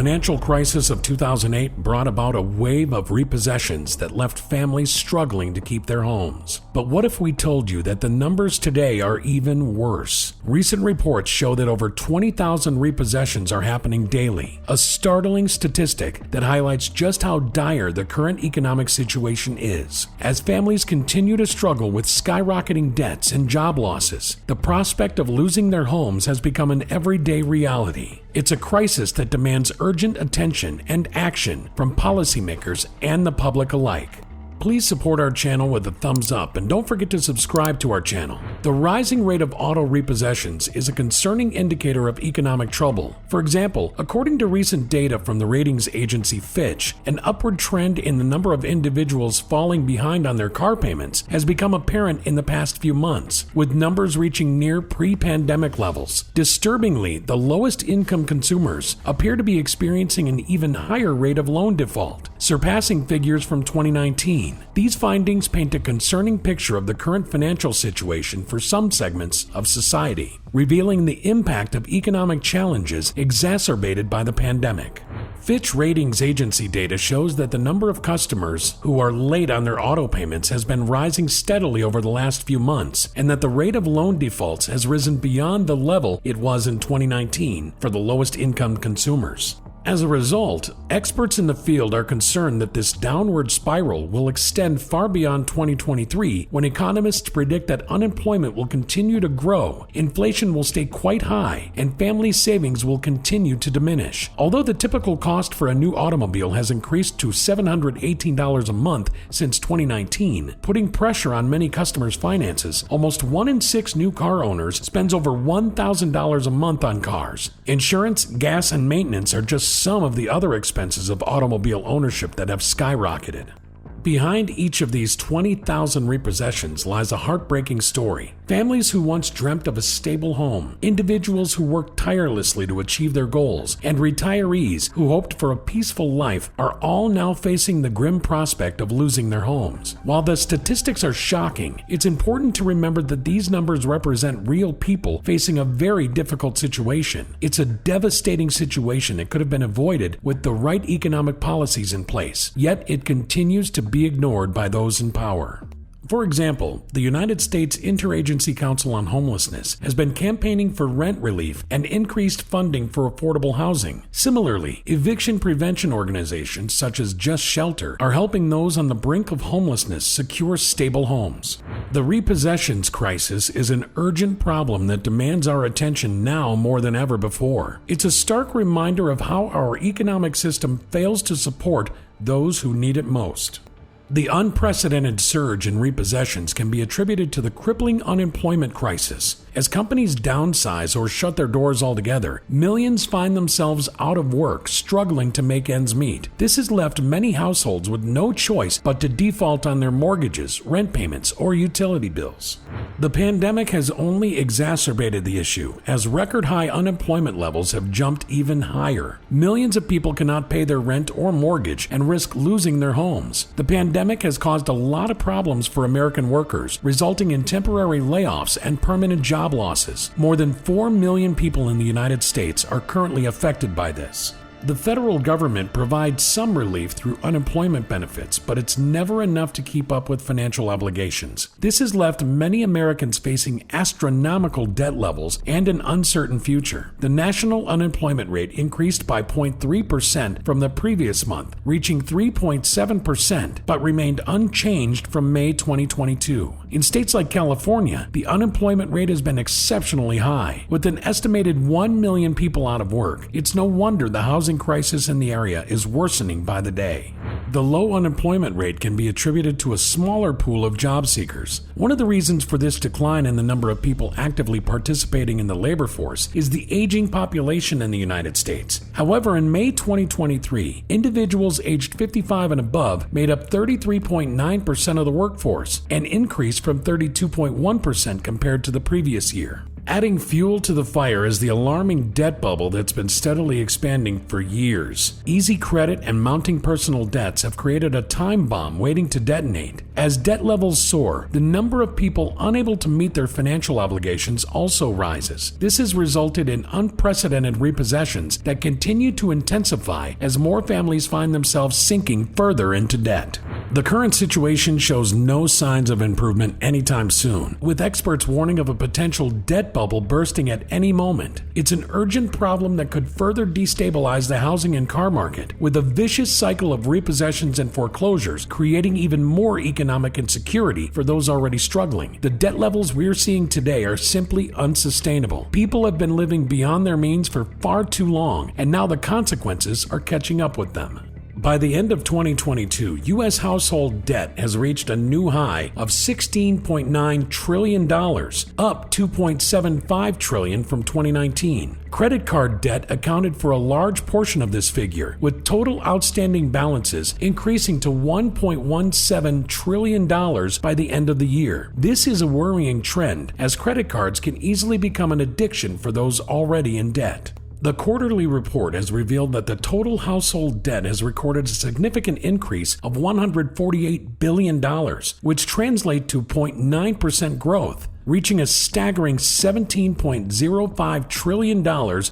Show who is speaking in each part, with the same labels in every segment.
Speaker 1: financial crisis of 2008 brought about a wave of repossessions that left families struggling to keep their homes. But what if we told you that the numbers today are even worse? Recent reports show that over 20,000 repossessions are happening daily, a startling statistic that highlights just how dire the current economic situation is. As families continue to struggle with skyrocketing debts and job losses, the prospect of losing their homes has become an everyday reality. It's a crisis that demands urgent attention and action from policymakers and the public alike. Please support our channel with a thumbs up and don't forget to subscribe to our channel. The rising rate of auto repossessions is a concerning indicator of economic trouble. For example, according to recent data from the ratings agency Fitch, an upward trend in the number of individuals falling behind on their car payments has become apparent in the past few months, with numbers reaching near pre-pandemic levels. Disturbingly, the lowest income consumers appear to be experiencing an even higher rate of loan default, surpassing figures from 2019. These findings paint a concerning picture of the current financial situation for some segments of society, revealing the impact of economic challenges exacerbated by the pandemic. Fitch Ratings agency data shows that the number of customers who are late on their auto payments has been rising steadily over the last few months, and that the rate of loan defaults has risen beyond the level it was in 2019 for the lowest income consumers. As a result, experts in the field are concerned that this downward spiral will extend far beyond 2023 when economists predict that unemployment will continue to grow, inflation will stay quite high, and family savings will continue to diminish. Although the typical cost for a new automobile has increased to $718 a month since 2019, putting pressure on many customers' finances, almost 1 in 6 new car owners spends over $1,000 a month on cars. Insurance, gas, and maintenance are just some of the other expenses of automobile ownership that have skyrocketed. Behind each of these 20,000 repossessions lies a heartbreaking story. Families who once dreamt of a stable home, individuals who worked tirelessly to achieve their goals, and retirees who hoped for a peaceful life are all now facing the grim prospect of losing their homes. While the statistics are shocking, it's important to remember that these numbers represent real people facing a very difficult situation. It's a devastating situation that could have been avoided with the right economic policies in place, yet it continues to be ignored by those in power. For example, the United States Interagency Council on Homelessness has been campaigning for rent relief and increased funding for affordable housing. Similarly, eviction prevention organizations such as Just Shelter are helping those on the brink of homelessness secure stable homes. The repossessions crisis is an urgent problem that demands our attention now more than ever before. It's a stark reminder of how our economic system fails to support those who need it most. The unprecedented surge in repossessions can be attributed to the crippling unemployment crisis. As companies downsize or shut their doors altogether, millions find themselves out of work, struggling to make ends meet. This has left many households with no choice but to default on their mortgages, rent payments, or utility bills. The pandemic has only exacerbated the issue, as record-high unemployment levels have jumped even higher. Millions of people cannot pay their rent or mortgage and risk losing their homes. The pandemic has caused a lot of problems for American workers, resulting in temporary layoffs and permanent job losses. More than 4 million people in the United States are currently affected by this. The federal government provides some relief through unemployment benefits, but it's never enough to keep up with financial obligations. This has left many Americans facing astronomical debt levels and an uncertain future. The national unemployment rate increased by 0.3% from the previous month, reaching 3.7%, but remained unchanged from May 2022. In states like California, the unemployment rate has been exceptionally high. With an estimated 1 million people out of work, it's no wonder the housing crisis in the area is worsening by the day. The low unemployment rate can be attributed to a smaller pool of job seekers. One of the reasons for this decline in the number of people actively participating in the labor force is the aging population in the United States. However, in May 2023, individuals aged 55 and above made up 33.9% of the workforce, an increase from 32.1% compared to the previous year. Adding fuel to the fire is the alarming debt bubble that's been steadily expanding for years. Easy credit and mounting personal debts have created a time bomb waiting to detonate. As debt levels soar, the number of people unable to meet their financial obligations also rises. This has resulted in unprecedented repossessions that continue to intensify as more families find themselves sinking further into debt. The current situation shows no signs of improvement anytime soon, with experts warning of a potential debt bubble bursting at any moment. It's an urgent problem that could further destabilize the housing and car market, with a vicious cycle of repossessions and foreclosures creating even more economic insecurity for those already struggling. The debt levels we're seeing today are simply unsustainable. People have been living beyond their means for far too long, and now the consequences are catching up with them. By the end of 2022, U.S. household debt has reached a new high of $16.9 trillion, up $2.75 trillion from 2019. Credit card debt accounted for a large portion of this figure, with total outstanding balances increasing to $1.17 trillion by the end of the year. This is a worrying trend, as credit cards can easily become an addiction for those already in debt. The quarterly report has revealed that the total household debt has recorded a significant increase of $148 billion, which translates to 0.9% growth, reaching a staggering $17.05 trillion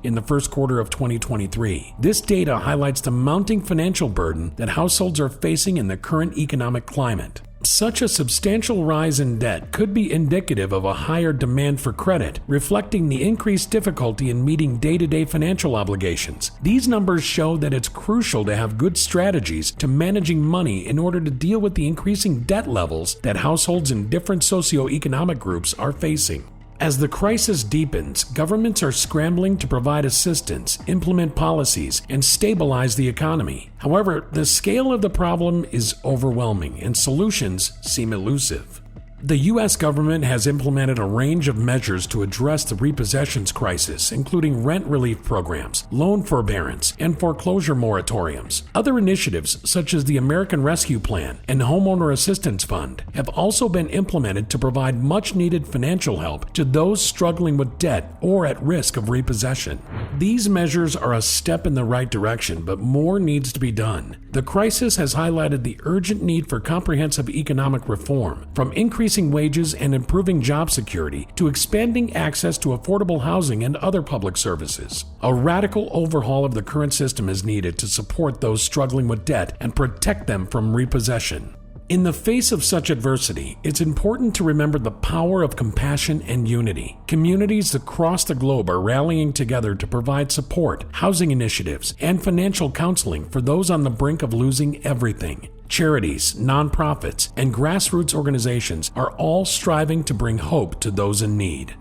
Speaker 1: in the first quarter of 2023. This data highlights the mounting financial burden that households are facing in the current economic climate. Such a substantial rise in debt could be indicative of a higher demand for credit, reflecting the increased difficulty in meeting day-to-day financial obligations. These numbers show that it's crucial to have good strategies to managing money in order to deal with the increasing debt levels that households in different socioeconomic groups are facing. As the crisis deepens, governments are scrambling to provide assistance, implement policies, and stabilize the economy. However, the scale of the problem is overwhelming and solutions seem elusive. The U.S. government has implemented a range of measures to address the repossessions crisis, including rent relief programs, loan forbearance, and foreclosure moratoriums. Other initiatives, such as the American Rescue Plan and Homeowner Assistance Fund, have also been implemented to provide much-needed financial help to those struggling with debt or at risk of repossession. These measures are a step in the right direction, but more needs to be done. The crisis has highlighted the urgent need for comprehensive economic reform, from increasing wages and improving job security to expanding access to affordable housing and other public services. A radical overhaul of the current system is needed to support those struggling with debt and protect them from repossession. In the face of such adversity, it's important to remember the power of compassion and unity. Communities across the globe are rallying together to provide support, housing initiatives, and financial counseling for those on the brink of losing everything. Charities, nonprofits, and grassroots organizations are all striving to bring hope to those in need.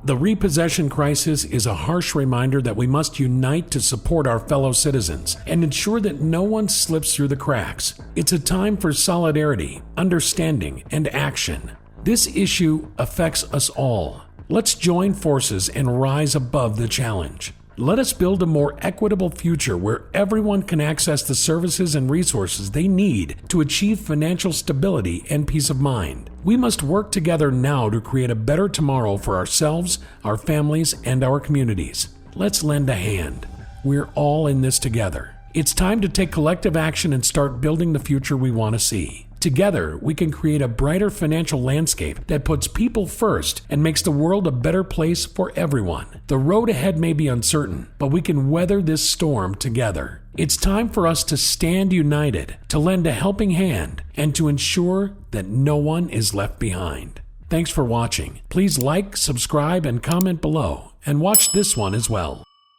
Speaker 1: The repossession crisis is a harsh reminder that we must unite to support our fellow citizens and ensure that no one slips through the cracks. It's a time for solidarity, understanding, and action. This issue affects us all. Let's join forces and rise above the challenge. Let us build a more equitable future where everyone can access the services and resources they need to achieve financial stability and peace of mind. We must work together now to create a better tomorrow for ourselves, our families, and our communities. Let's lend a hand. We're all in this together. It's time to take collective action and start building the future we want to see. Together, we can create a brighter financial landscape that puts people first and makes the world a better place for everyone. The road ahead may be uncertain, but we can weather this storm together. It's time for us to stand united, to lend a helping hand, and to ensure that no one is left behind. Thanks for watching. Please like, subscribe, and comment below, and watch this one as well.